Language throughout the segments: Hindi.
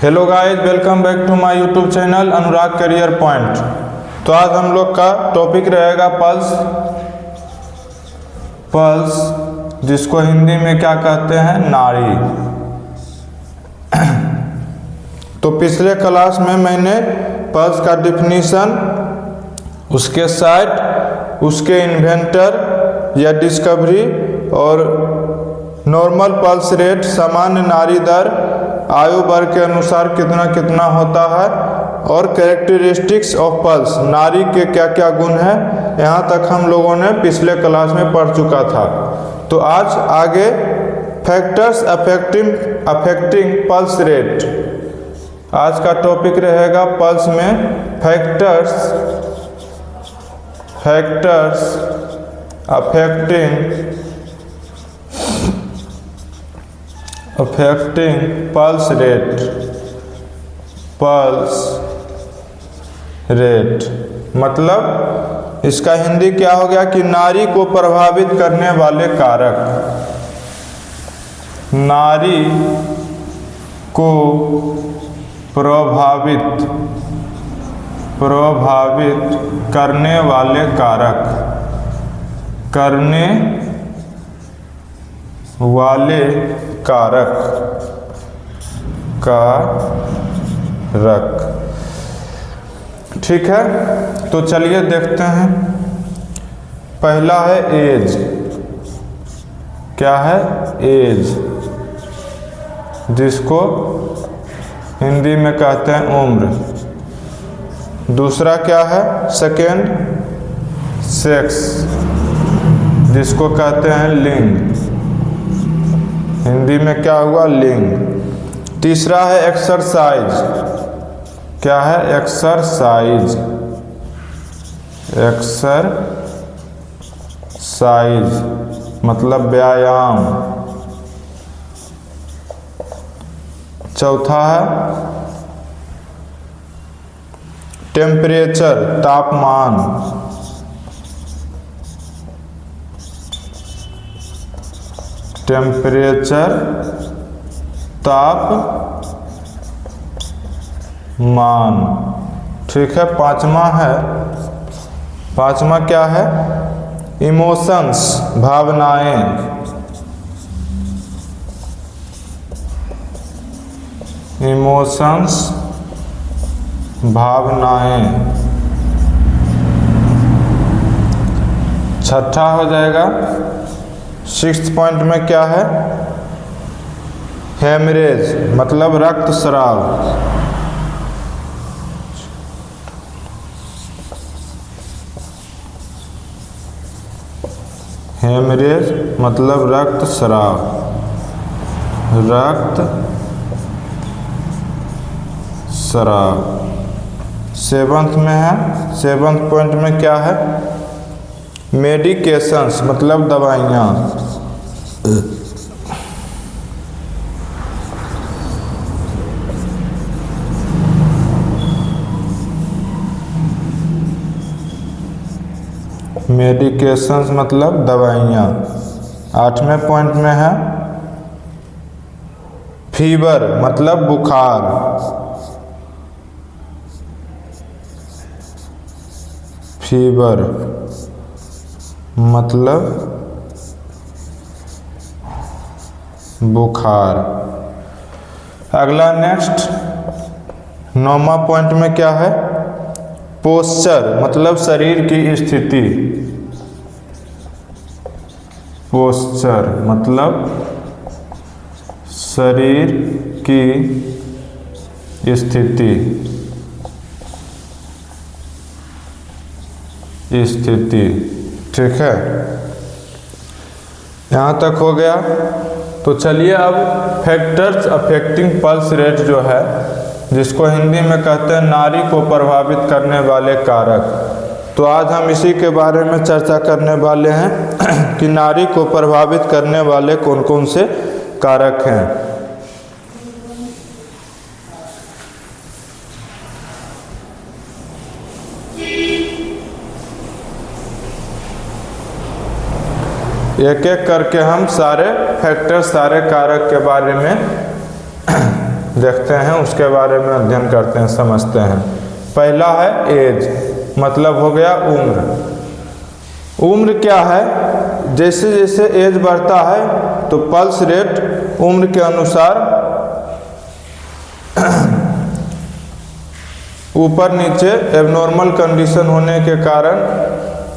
Hello guys, welcome back to my YouTube channel Anurag career point. तो आज हम लोग का टॉपिक रहेगा पल्स, जिसको हिंदी में क्या कहते हैं, नाड़ी। तो पिछले क्लास में मैंने पल्स का डिफिनीशन, उसके साइट, उसके इन्वेंटर या डिस्कवरी और नॉर्मल पल्स रेट, सामान्य नाड़ी दर, आयु वर्ग के अनुसार कितना कितना होता है और कैरेक्टरिस्टिक्स ऑफ पल्स, नाड़ी के क्या क्या गुण हैं, यहाँ तक हम लोगों ने पिछले क्लास में पढ़ चुका था। तो आज आगे फैक्टर्स अफेक्टिंग पल्स रेट, आज का टॉपिक रहेगा पल्स में फैक्टर्स अफेक्टिंग पल्स रेट मतलब इसका हिंदी क्या हो गया कि नाड़ी को प्रभावित करने वाले कारक, नाड़ी को प्रभावित करने वाले कारक ठीक है। तो चलिए देखते हैं। पहला है एज। क्या है? एज, जिसको हिंदी में कहते हैं उम्र। दूसरा क्या है? सेकेंड, सेक्स, जिसको कहते हैं लिंग। हिंदी में क्या हुआ? लिंग। तीसरा है एक्सरसाइज। क्या है? एक्सरसाइज मतलब व्यायाम। चौथा है टेम्परेचर, तापमान। टेम्परेचर, तापमान। ठीक है। पांचवा क्या है? इमोशंस, भावनाएं। छठा हो जाएगा, सिक्स्थ पॉइंट में क्या है? हेमरेज मतलब रक्तस्राव। हेमरेज मतलब रक्तस्राव। सेवंथ में है, सेवंथ पॉइंट में क्या है? मेडिकेशंस मतलब दवाइयाँ। मेडिकेशंस मतलब दवाइयाँ। आठवें पॉइंट में है फीवर मतलब बुखार। फीवर मतलब बुखार। अगला नेक्स्ट 9वां पॉइंट में क्या है? पोस्चर मतलब शरीर की स्थिति। पोस्चर मतलब शरीर की स्थिति। ठीक है, यहाँ तक हो गया। तो चलिए अब फैक्टर्स अफेक्टिंग पल्स रेट जो है, जिसको हिंदी में कहते हैं नाड़ी को प्रभावित करने वाले कारक। तो आज हम इसी के बारे में चर्चा करने वाले हैं कि नाड़ी को प्रभावित करने वाले कौन कौन से कारक हैं। एक एक करके हम सारे फैक्टर, सारे कारक के बारे में देखते हैं, उसके बारे में अध्ययन करते हैं, समझते हैं। पहला है एज, मतलब हो गया उम्र। उम्र क्या है? जैसे जैसे एज बढ़ता है तो पल्स रेट उम्र के अनुसार ऊपर नीचे एबनॉर्मल कंडीशन होने के कारण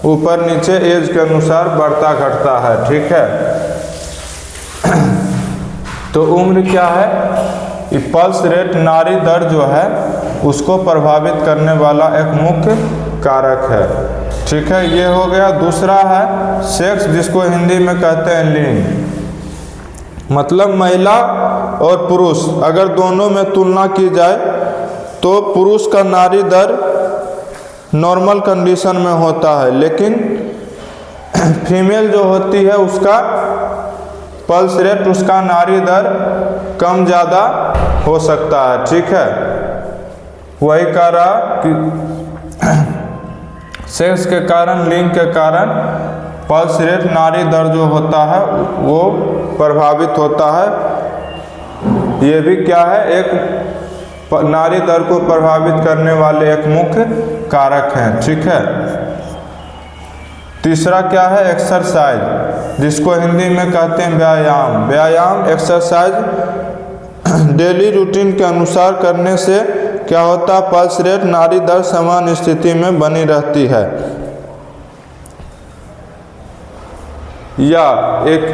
ऊपर नीचे एज के अनुसार बढ़ता घटता है, ठीक है। तो उम्र क्या है? ये पल्स रेट नाड़ी दर जो है उसको प्रभावित करने वाला एक मुख्य कारक है, ठीक है। ये हो गया। दूसरा है सेक्स, जिसको हिंदी में कहते हैं लिंग, मतलब महिला और पुरुष अगर दोनों में तुलना की जाए तो पुरुष का नाड़ी दर नॉर्मल कंडीशन में होता है, लेकिन फीमेल जो होती है उसका पल्स रेट, उसका नाड़ी दर कम ज़्यादा हो सकता है, ठीक है। वही कह रहा कि सेक्स के कारण, लिंग के कारण पल्स रेट नाड़ी दर जो होता है वो प्रभावित होता है। ये भी क्या है? एक नाड़ी दर को प्रभावित करने वाले एक मुख्य कारक हैं, ठीक है। तीसरा क्या है? एक्सरसाइज, जिसको हिंदी में कहते हैं व्यायाम। व्यायाम, एक्सरसाइज डेली रूटीन के अनुसार करने से क्या होता है? पल्स रेट नाड़ी दर समान स्थिति में बनी रहती है। या एक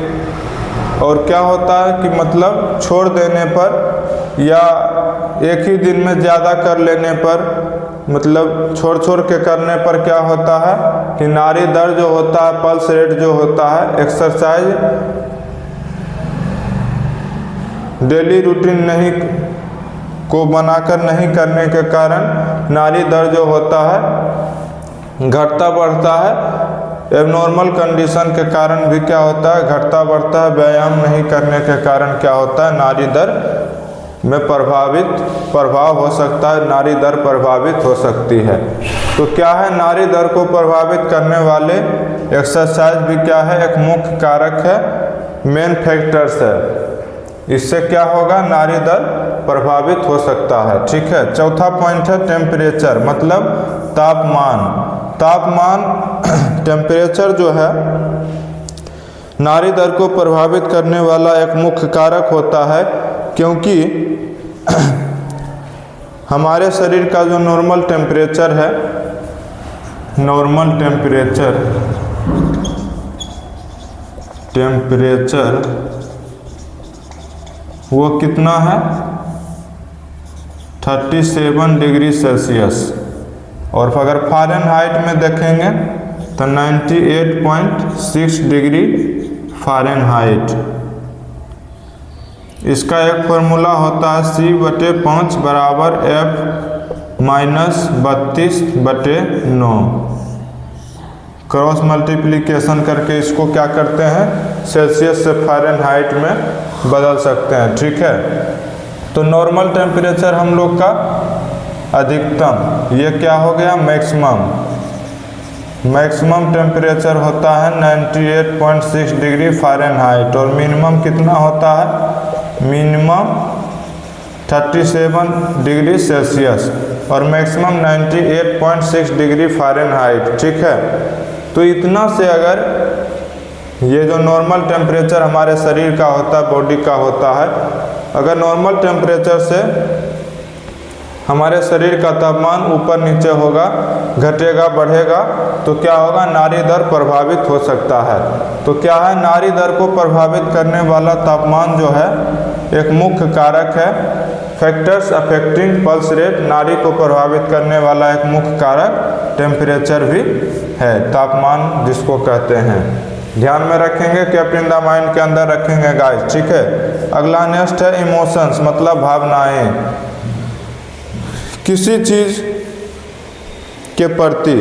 और क्या होता है कि मतलब छोड़ देने पर या एक ही दिन में ज़्यादा कर लेने पर, मतलब छोड़ छोड़ के करने पर क्या होता है कि नाड़ी दर जो होता है, पल्स रेट जो होता है, एक्सरसाइज डेली रूटीन नहीं को बनाकर नहीं करने के कारण नाड़ी दर जो होता है घटता बढ़ता है। एबनॉर्मल कंडीशन के कारण भी क्या होता है? घटता बढ़ता है। व्यायाम नहीं करने के कारण क्या होता है? नाड़ी दर में प्रभाव हो सकता है, नाड़ी दर प्रभावित हो सकती है। तो क्या है? नाड़ी दर को प्रभावित करने वाले एक्सरसाइज भी क्या है? एक मुख्य कारक है, मेन फैक्टर्स है। इससे क्या होगा? नाड़ी दर प्रभावित हो सकता है, ठीक है। चौथा पॉइंट है टेम्परेचर, मतलब तापमान। तापमान टेम्परेचर जो है नाड़ी दर को प्रभावित करने वाला एक मुख्य कारक होता है, क्योंकि हमारे शरीर का जो नॉर्मल टेम्परेचर है, नॉर्मल टेम्परेचर वो कितना है? 37 डिग्री सेल्सियस। और अगर फ़ारेनहाइट में देखेंगे तो 98.6 डिग्री फ़ारेनहाइट। इसका एक फॉर्मूला होता है C/5 बराबर F-32/9। क्रॉस मल्टीप्लिकेशन करके इसको क्या करते हैं? सेल्सियस से फ़ारेनहाइट में बदल सकते हैं, ठीक है। तो नॉर्मल टेम्परेचर हम लोग का अधिकतम, ये क्या हो गया? मैक्सिमम टेम्परेचर होता है 98.6 डिग्री फ़ारेनहाइट। और मिनिमम कितना होता है? मिनिमम 37 डिग्री सेल्सियस और मैक्सिमम 98.6 डिग्री फ़ारेनहाइट, ठीक है। तो इतना से अगर ये जो नॉर्मल टेम्परेचर हमारे शरीर का होता है, बॉडी का होता है, अगर नॉर्मल टेम्परेचर से हमारे शरीर का तापमान ऊपर नीचे होगा, घटेगा बढ़ेगा, तो क्या होगा? नाड़ी दर प्रभावित हो सकता है। तो क्या है? नाड़ी दर को प्रभावित करने वाला तापमान जो है एक मुख्य कारक है। फैक्टर्स अफेक्टिंग पल्स रेट, नाड़ी को प्रभावित करने वाला एक मुख्य कारक टेम्परेचर भी है, तापमान जिसको कहते हैं। ध्यान में रखेंगे, कीप इन द माइंड के अंदर रखेंगे गाइस, ठीक है। अगला नेक्स्ट है इमोशंस, मतलब भावनाएं। किसी चीज़ के प्रति,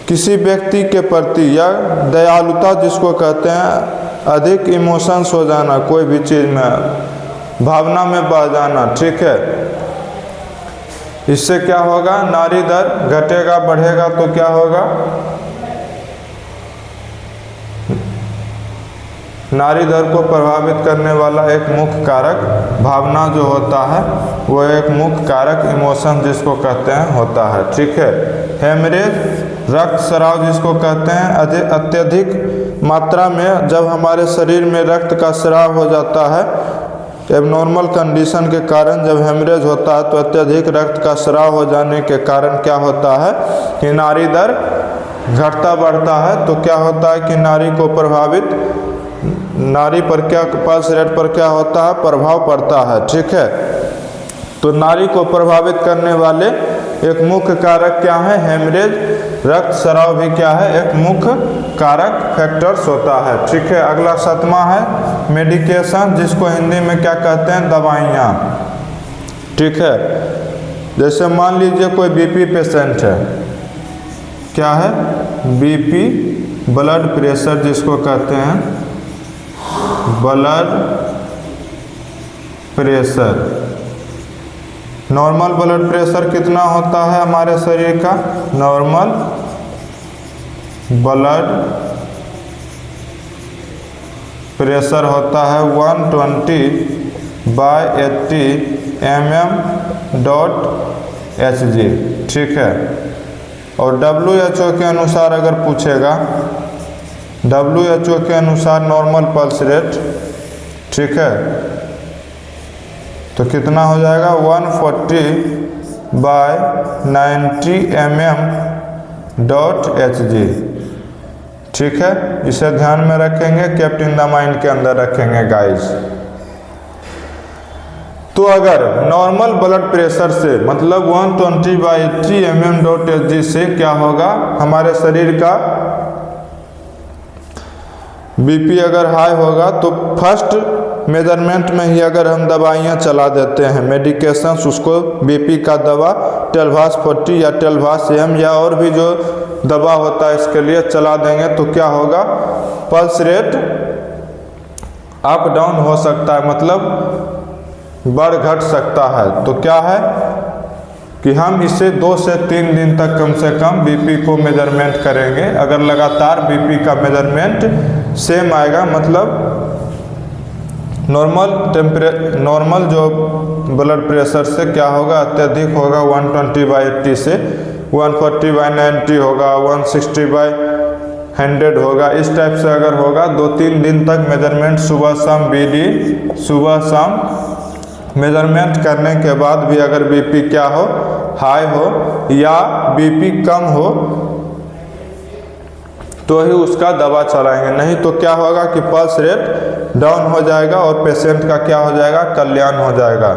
किसी व्यक्ति के प्रति या दयालुता जिसको कहते हैं, अधिक इमोशंस हो जाना, कोई भी चीज़ में भावना में बह जाना, ठीक है। इससे क्या होगा? नाड़ी दर घटेगा बढ़ेगा तो क्या होगा? नारी दर को प्रभावित करने वाला एक मुख्य कारक भावना जो होता है वो एक मुख्य कारक इमोशन जिसको कहते हैं होता है। ठीक है। हेमरेज रक्त स्राव जिसको कहते हैं, अत्यधिक मात्रा में जब हमारे शरीर में रक्त का स्राव हो जाता है, एबनॉर्मल कंडीशन के कारण जब हेमरेज होता है तो अत्यधिक रक्त का स्राव हो जाने के कारण क्या होता है कि नाड़ी दर घटता बढ़ता है। तो क्या होता है कि नारी पर क्या पल्स रेट पर क्या होता है, प्रभाव पड़ता है। ठीक है। तो नारी को प्रभावित करने वाले एक मुख्य कारक क्या है, हेमरेज। रक्त स्राव भी क्या है, एक मुख्य कारक फैक्टर्स होता है। ठीक है। अगला 7वां है मेडिकेशन, जिसको हिंदी में क्या कहते हैं, दवाइयाँ। ठीक है। जैसे मान लीजिए कोई बीपी पेशेंट है, क्या है, बीपी ब्लड प्रेशर जिसको कहते हैं, blood pressure. Normal blood pressure कितना होता है हमारे शरीर का, नॉर्मल ब्लड प्रेशर होता है 120/80 mm/Hg। ठीक है। और WHO के अनुसार अगर पूछेगा, WHO के अनुसार नॉर्मल पल्स रेट, ठीक है, तो कितना हो जाएगा 140/90 mm/Hg। ठीक है। इसे ध्यान में रखेंगे, केप्ट इन द माइंड के अंदर रखेंगे गाइस। तो अगर नॉर्मल ब्लड प्रेशर से मतलब 120/80 mm/Hg से क्या होगा, हमारे शरीर का बीपी अगर हाई होगा तो फर्स्ट मेजरमेंट में ही अगर हम दवाइयाँ चला देते हैं, मेडिकेशंस, उसको बीपी का दवा 12/40 या 12/m या और भी जो दवा होता है इसके लिए चला देंगे तो क्या होगा, पल्स रेट अप डाउन हो सकता है, मतलब बढ़ घट सकता है। तो क्या है कि हम इसे 2 से 3 दिन तक कम से कम बीपी को मेजरमेंट करेंगे। अगर लगातार बीपी का मेजरमेंट सेम आएगा, मतलब नॉर्मल जो ब्लड प्रेशर से क्या होगा, अत्यधिक होगा 120/80 से 140/90 होगा, 160/100 होगा, इस टाइप से अगर होगा 2-3 दिन तक मेजरमेंट सुबह शाम BD सुबह शाम मेजरमेंट करने के बाद भी अगर बीपी क्या हो, हाई हो या बीपी कम हो तो ही उसका दवा चलाएंगे, नहीं तो क्या होगा कि पल्स रेट डाउन हो जाएगा और पेशेंट का क्या हो जाएगा, कल्याण हो जाएगा।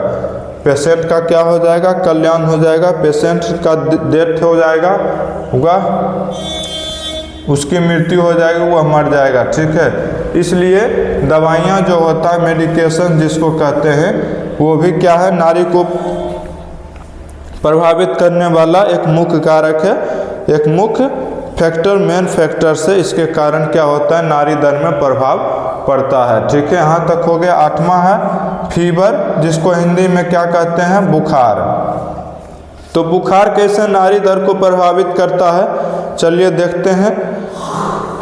पेशेंट का क्या हो जाएगा, कल्याण हो जाएगा, पेशेंट का डेथ हो जाएगा, उसकी मृत्यु हो जाएगी, वह मर जाएगा। ठीक है। इसलिए दवाइयाँ जो होता है, मेडिकेशन जिसको कहते हैं, वो भी क्या है, नारी को प्रभावित करने वाला एक मुख्य कारक है, एक मुख्य फैक्टर, मेन फैक्टर से इसके कारण क्या होता है, नारी दर में प्रभाव पड़ता है। ठीक है। यहाँ तक हो गया। 8वां है फीवर, जिसको हिंदी में क्या कहते हैं, बुखार। तो बुखार कैसे नारी दर को प्रभावित करता है, चलिए देखते हैं।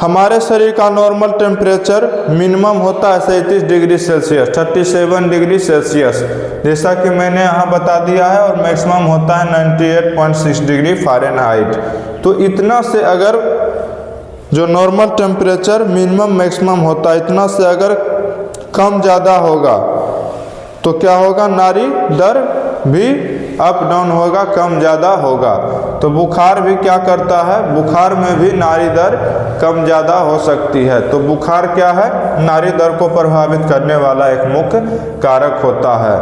हमारे शरीर का नॉर्मल टेम्परेचर मिनिमम होता है 37 डिग्री सेल्सियस, 37 डिग्री सेल्सियस, जैसा कि मैंने यहाँ बता दिया है, और मैक्सिमम होता है 98.6 डिग्री फ़ारेनहाइट। तो इतना से अगर जो नॉर्मल टेम्परेचर मिनिमम मैक्सिमम होता है, इतना से अगर कम ज़्यादा होगा तो क्या होगा, नारी दर भी अप डाउन होगा, कम ज़्यादा होगा। तो बुखार भी क्या करता है, बुखार में भी नारी दर कम ज़्यादा हो सकती है। तो बुखार क्या है, नारी दर को प्रभावित करने वाला एक मुख्य कारक होता है।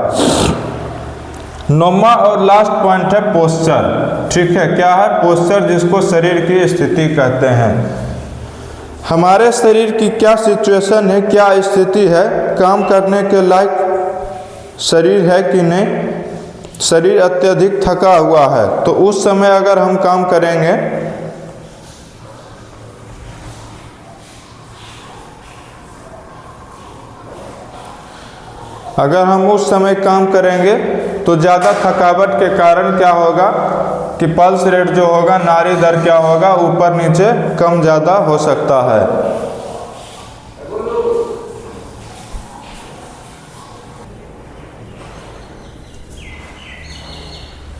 9वां और लास्ट पॉइंट है पोस्चर। ठीक है। क्या है पोस्चर, जिसको शरीर की स्थिति कहते हैं। हमारे शरीर की क्या सिचुएशन है, क्या स्थिति है, काम करने के लायक शरीर है कि नहीं, शरीर अत्यधिक थका हुआ है, तो उस समय अगर हम काम करेंगे, अगर हम उस समय काम करेंगे तो ज़्यादा थकावट के कारण क्या होगा कि पल्स रेट जो होगा, नाड़ी दर क्या होगा, ऊपर नीचे कम ज़्यादा हो सकता है।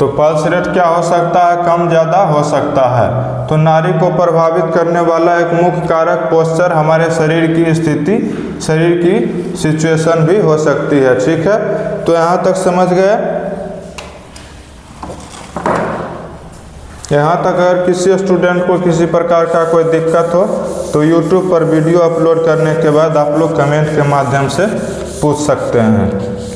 तो पल्स रेट क्या हो सकता है, कम ज़्यादा हो सकता है। तो नाड़ी को प्रभावित करने वाला एक मुख्य कारक पोस्चर हमारे शरीर की स्थिति, शरीर की सिचुएशन भी हो सकती है। ठीक है, तो यहाँ तक समझ गए। यहाँ तक अगर किसी स्टूडेंट को किसी प्रकार का कोई दिक्कत हो तो YouTube पर वीडियो अपलोड करने के बाद आप लोग कमेंट के माध्यम से पूछ सकते हैं।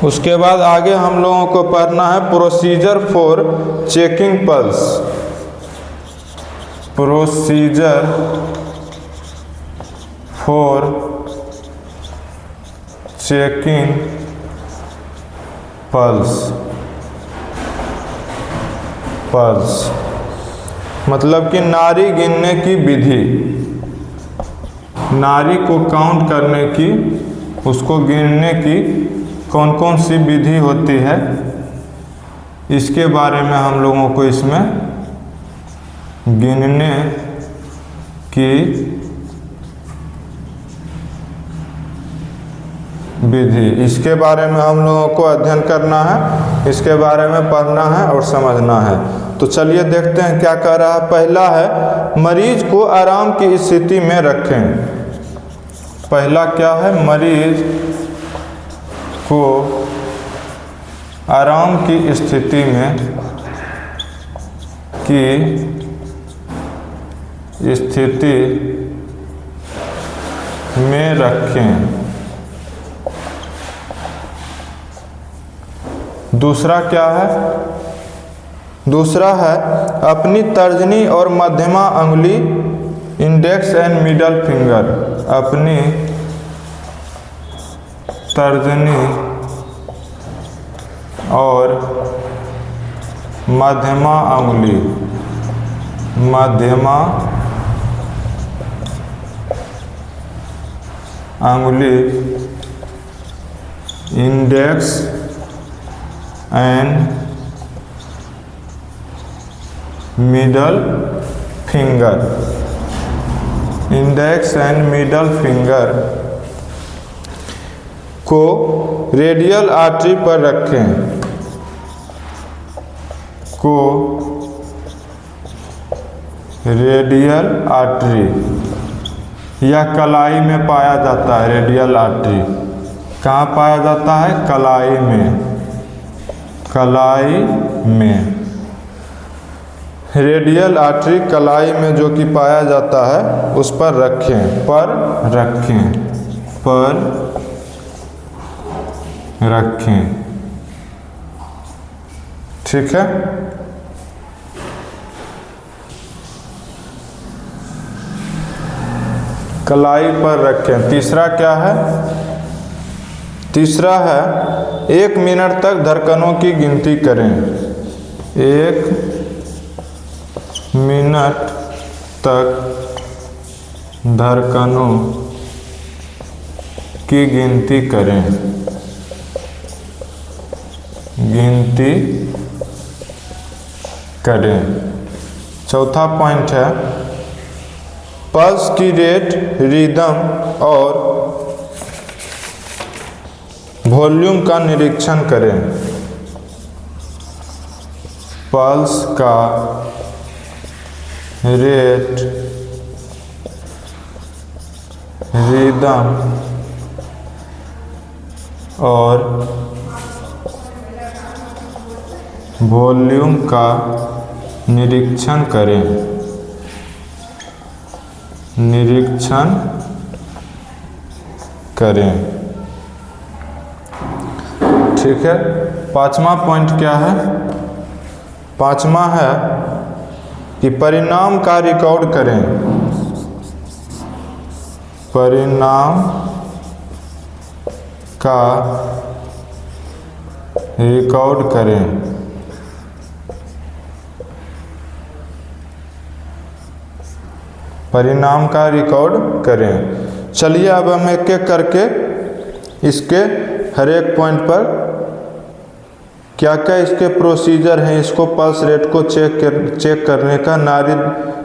उसके बाद आगे हम लोगों को पढ़ना है procedure for checking pulse. Procedure for checking pulse. Pulse मतलब कि नाड़ी गिनने की विधि, नाड़ी को काउंट करने की, उसको गिनने की कौन कौन सी विधि होती है, इसके बारे में हम लोगों को इसमें गिनने की विधि, इसके बारे में हम लोगों को अध्ययन करना है, इसके बारे में पढ़ना है और समझना है। तो चलिए देखते हैं क्या कह रहा है। पहला है मरीज को आराम की स्थिति में रखें। पहला क्या है, मरीज को आराम की स्थिति में रखें। दूसरा क्या है, दूसरा है अपनी तर्जनी और मध्यमा अंगुली, इंडेक्स एंड मिडल फिंगर, अपनी तर्जनी और मध्यमा अंगुली, मध्यमा अंगुली, index and middle finger, index and middle finger को रेडियल आर्टरी पर रखें, को रेडियल आर्टरी या कलाई में पाया जाता है। रेडियल आर्टरी कहाँ पाया जाता है, कलाई में, कलाई में। रेडियल आर्टरी कलाई में जो कि पाया जाता है उस पर रखें, पर रखें, पर रखें। ठीक है, कलाई पर रखें। तीसरा क्या है, तीसरा है 1 मिनट तक धड़कनों की गिनती करें। 1 मिनट तक धड़कनों की गिनती करें, गिनती करें। चौथा पॉइंट है पल्स की रेट, रिदम और वॉल्यूम का निरीक्षण करें। पल्स का रेट, रिदम और वॉल्यूम का निरीक्षण करें, निरीक्षण करें। ठीक है, पांचवा पॉइंट क्या है, पांचवा है कि परिणाम का रिकॉर्ड करें, परिणाम का रिकॉर्ड करें। परिणाम का रिकॉर्ड करें। चलिए अब हम एक एक करके इसके हर एक पॉइंट पर क्या क्या इसके प्रोसीजर हैं, इसको पल्स रेट को चेक करने का, नाड़ी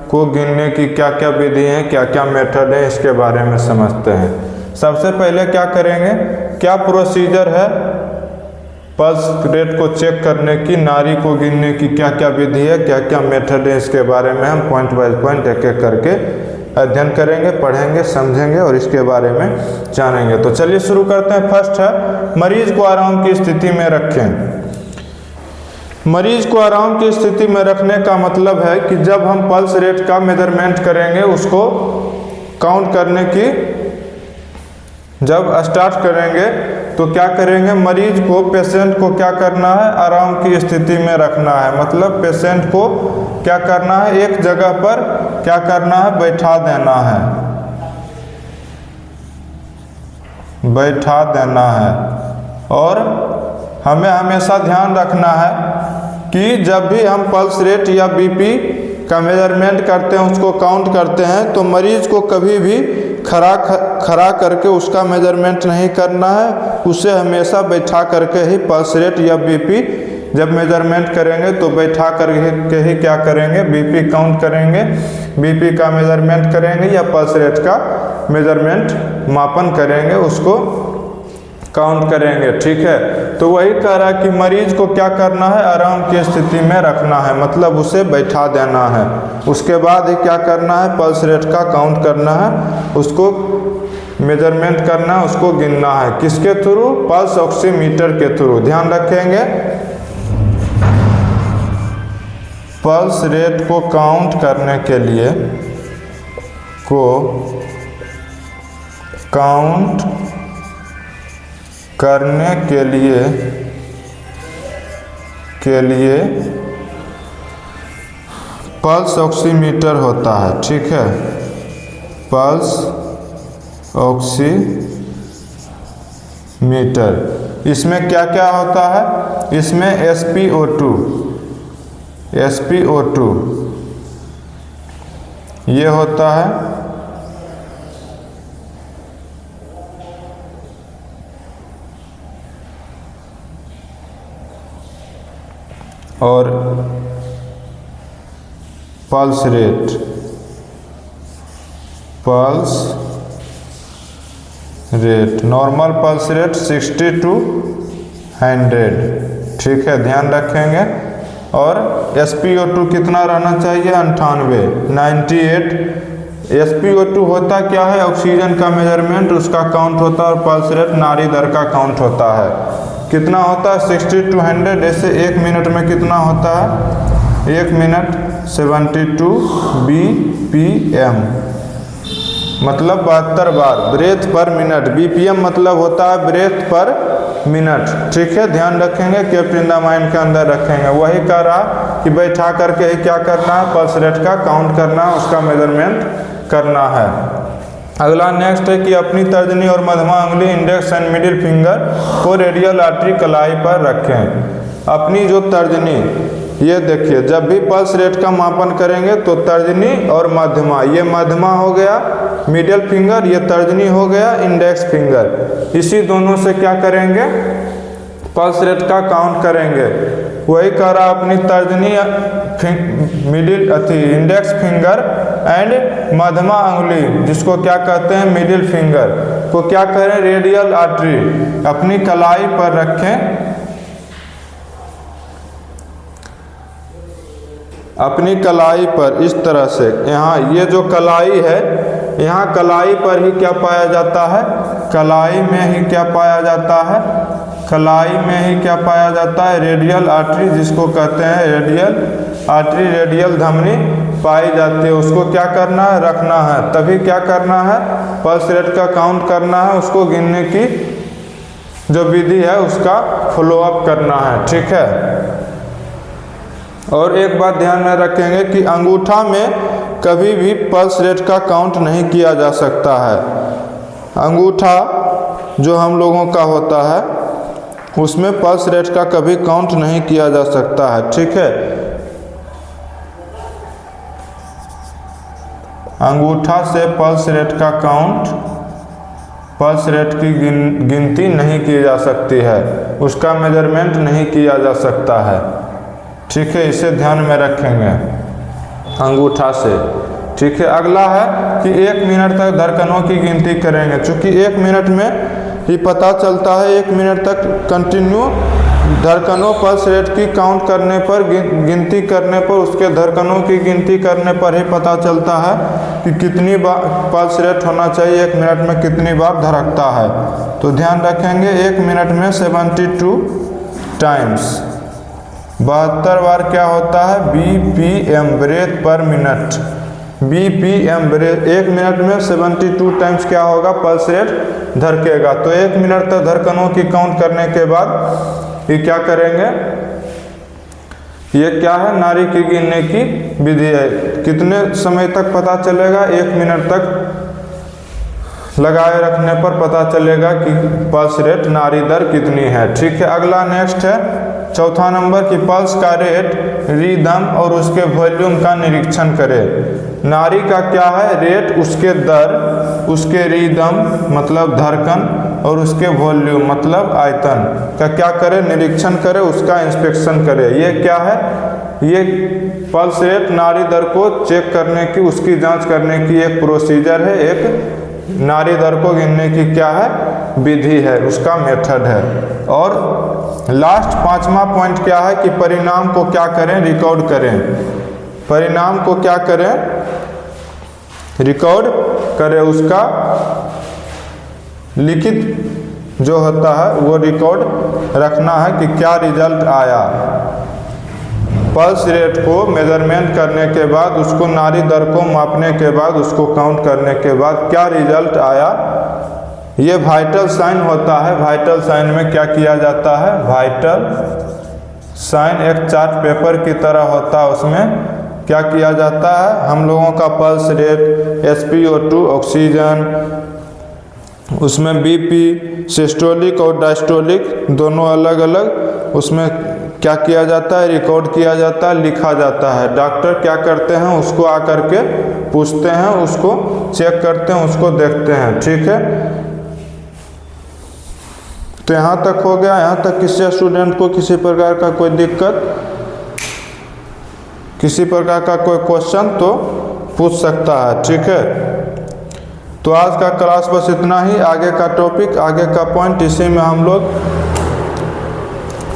को गिनने की क्या क्या विधि है, क्या क्या मेथड है, इसके बारे में समझते हैं। सबसे पहले क्या करेंगे, क्या प्रोसीजर है पल्स रेट को चेक करने की, नाड़ी को गिनने की क्या क्या विधि है, क्या क्या मेथड है, इसके बारे में हम पॉइंट बाय पॉइंट एक एक करके अध्ययन करेंगे, पढ़ेंगे, समझेंगे और इसके बारे में जानेंगे। तो चलिए शुरू करते हैं। फर्स्ट है मरीज को आराम की स्थिति में रखें। मरीज को आराम की स्थिति में रखने का मतलब है कि जब हम पल्स रेट का मेजरमेंट करेंगे, उसको काउंट करने की जब स्टार्ट करेंगे तो क्या करेंगे, मरीज को, पेशेंट को क्या करना है, आराम की स्थिति में रखना है। मतलब पेशेंट को क्या करना है, एक जगह पर क्या करना है, बैठा देना है, बैठा देना है। और हमें हमेशा ध्यान रखना है कि जब भी हम पल्स रेट या बीपी का मेजरमेंट करते हैं, उसको काउंट करते हैं, तो मरीज को कभी भी खड़ा करके उसका मेजरमेंट नहीं करना है। उसे हमेशा बैठा करके ही पल्स रेट या बीपी जब मेजरमेंट करेंगे तो बैठा करके ही क्या करेंगे, बीपी काउंट करेंगे, बीपी का मेजरमेंट करेंगे या पल्स रेट का मेजरमेंट मापन करेंगे, उसको काउंट करेंगे। ठीक है, तो वही कह रहा है कि मरीज को क्या करना है, आराम की स्थिति में रखना है, मतलब उसे बैठा देना है। उसके बाद ही क्या करना है, पल्स रेट का काउंट करना है, उसको मेजरमेंट करना है, उसको गिनना है। किसके थ्रू, पल्स ऑक्सीमीटर के थ्रू। ध्यान रखेंगे, पल्स रेट को काउंट करने के लिए पल्स ऑक्सीमीटर होता है। ठीक है, पल्स ऑक्सीमीटर, इसमें क्या क्या होता है, इसमें SpO2 ये होता है, और pulse rate normal pulse rate 60 to 100। ठीक है, ध्यान रखेंगे। और SpO2 कितना रहना चाहिए, 98। SpO2 होता क्या है, ऑक्सीजन का मेजरमेंट, उसका काउंट होता है, और पल्स रेट नाड़ी दर का काउंट होता है। कितना होता है, 60 to 100। ऐसे 1 मिनट में कितना होता है, 1 मिनट 72 BPM, मतलब 72 बार ब्रेथ पर मिनट। BPM मतलब होता है ब्रेथ पर मिनट। ठीक है, ध्यान रखेंगे, कीप इन द माइंड के अंदर रखेंगे। वही कह रहा कि बैठा करके ही क्या करना है, पल्स रेट का काउंट करना है, उसका मेजरमेंट करना है। अगला नेक्स्ट है कि अपनी तर्जनी और मध्यमा अंगुली, इंडेक्स एंड मिडिल फिंगर को रेडियल आर्टरी कलाई पर रखें। अपनी जो तर्जनी, ये देखिए, जब भी पल्स रेट का मापन करेंगे तो तर्जनी और मध्यमा, ये मध्यमा हो गया, मिडिल फिंगर, ये तर्जनी हो गया, इंडेक्स फिंगर, इसी दोनों से क्या करेंगे, पल्स रेट का काउंट करेंगे। वही कह रहा अपनी तर्जनी, इंडेक्स फिंगर एंड मध्यमा अंगुली, जिसको क्या कहते हैं, मिडिल फिंगर, को क्या करें, रेडियल आर्टरी अपनी कलाई पर रखें, अपनी कलाई पर इस तरह से। यहाँ ये जो कलाई है, यहाँ कलाई पर ही क्या पाया जाता है, कलाई में ही क्या पाया जाता है, कलाई में ही क्या पाया जाता है, रेडियल आर्टरी, जिसको कहते हैं रेडियल आर्टरी, रेडियल धमनी पाई जाती है। उसको क्या करना है, रखना है। तभी क्या करना है, पल्स रेट का काउंट करना है, उसको गिनने की जो विधि है उसका फॉलोअप करना है। ठीक है, और एक बात ध्यान में रखेंगे कि अंगूठा में कभी भी पल्स रेट का काउंट नहीं किया जा सकता है। अंगूठा जो हम लोगों का होता है उसमें पल्स रेट का कभी काउंट नहीं किया जा सकता है, ठीक है। अंगूठा से पल्स रेट का काउंट, पल्स रेट की गिनती नहीं की जा सकती है, उसका मेजरमेंट नहीं किया जा सकता है, ठीक है। इसे ध्यान में रखेंगे अंगूठा से, ठीक है। अगला है कि 1 मिनट तक धड़कनों की गिनती करेंगे। चूँकि 1 मिनट में ही पता चलता है, 1 मिनट तक कंटिन्यू धड़कनों पल्स रेट की काउंट करने पर, गिनती करने पर, उसके धड़कनों की गिनती करने पर ही पता चलता है कि कितनी बार पल्स रेट होना चाहिए, 1 मिनट में कितनी बार धड़कता है। तो ध्यान रखेंगे 1 मिनट में 72 टाइम्स, 72 बार क्या होता है, BPM breath per minute, BPM breath. 1 minute में 72 टाइम्स क्या होगा, पल्स रेट धड़केगा। तो 1 मिनट तक धड़कनों की काउंट करने के बाद ये क्या करेंगे, ये क्या है, नाड़ी की गिनने की विधि है। कितने समय तक पता चलेगा, 1 मिनट तक लगाए रखने पर पता चलेगा कि पल्स रेट, नाड़ी दर कितनी है, ठीक है। अगला नेक्स्ट है चौथा नंबर की पल्स का रेट, रिदम और उसके वॉल्यूम का निरीक्षण करें। नाड़ी का क्या है, रेट, उसके दर, उसके रिदम मतलब धड़कन और उसके वॉल्यूम मतलब आयतन का क्या करें, निरीक्षण करें, उसका इंस्पेक्शन करें। ये क्या है, ये पल्स रेट, नाड़ी दर को चेक करने की, उसकी जांच करने की एक प्रोसीजर है, एक नाड़ी दर को गिनने की क्या है, विधि है, उसका मेथड है। और लास्ट 5वां पॉइंट क्या है कि परिणाम को क्या करें, रिकॉर्ड करें। परिणाम को क्या करें, रिकॉर्ड करें, उसका लिखित जो होता है वो रिकॉर्ड रखना है कि क्या रिजल्ट आया। पल्स रेट को मेजरमेंट करने के बाद, उसको नाड़ी दर को मापने के बाद, उसको काउंट करने के बाद क्या रिजल्ट आया, ये वाइटल साइन होता है। वाइटल साइन में क्या किया जाता है, वाइटल साइन एक चार्ट पेपर की तरह होता है, उसमें क्या किया जाता है, हम लोगों का पल्स रेट, SpO2 ऑक्सीजन, उसमें BP सिस्टोलिक और डायस्टोलिक दोनों अलग अलग, उसमें क्या किया जाता है, रिकॉर्ड किया जाता है, लिखा जाता है। डॉक्टर क्या करते हैं, उसको आकर के पूछते हैं, उसको चेक करते हैं, उसको देखते हैं, ठीक है। तो यहाँ तक हो गया। यहाँ तक किसी स्टूडेंट को किसी प्रकार का कोई दिक्कत, किसी प्रकार का कोई क्वेश्चन तो पूछ सकता है, ठीक है। तो आज का क्लास बस इतना ही। आगे का टॉपिक, आगे का पॉइंट इसी में हम लोग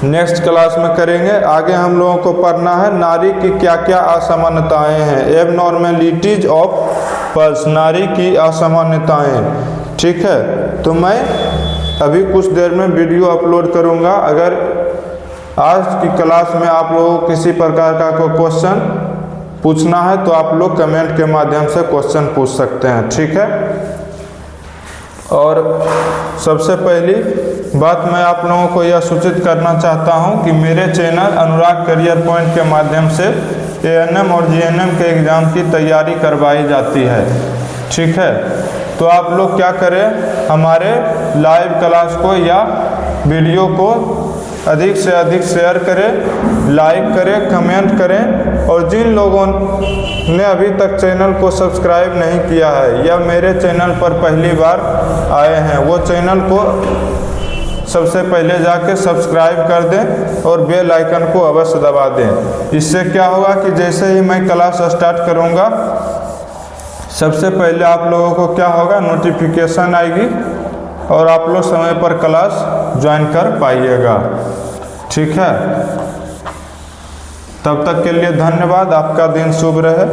नेक्स्ट क्लास में करेंगे। आगे हम लोगों को पढ़ना है नाड़ी की क्या क्या असामान्यताएं हैं, एबनॉर्मेलिटीज ऑफ पल्स, नाड़ी की असामान्यताएं, ठीक है। तो मैं अभी कुछ देर में वीडियो अपलोड करूंगा। अगर आज की क्लास में आप लोगों को किसी प्रकार का कोई क्वेश्चन पूछना है तो आप लोग कमेंट के माध्यम से क्वेश्चन पूछ सकते हैं, ठीक है। और सबसे पहली बात मैं आप लोगों को यह सूचित करना चाहता हूं कि मेरे चैनल अनुराग करियर पॉइंट के माध्यम से ANM और GNM के एग्ज़ाम की तैयारी करवाई जाती है, ठीक है। तो आप लोग क्या करें, हमारे लाइव क्लास को या वीडियो को अधिक से अधिक शेयर करें, लाइक करें, कमेंट करें। और जिन लोगों ने अभी तक चैनल को सब्सक्राइब नहीं किया है या मेरे चैनल पर पहली बार आए हैं, वो चैनल को सबसे पहले जाके सब्सक्राइब कर दें और बेल आइकन को अवश्य दबा दें। इससे क्या होगा कि जैसे ही मैं क्लास स्टार्ट करूँगा, सबसे पहले आप लोगों को क्या होगा, नोटिफिकेशन आएगी और आप लोग समय पर क्लास ज्वाइन कर पाइएगा, ठीक है। तब तक के लिए धन्यवाद। आपका दिन शुभ रहे।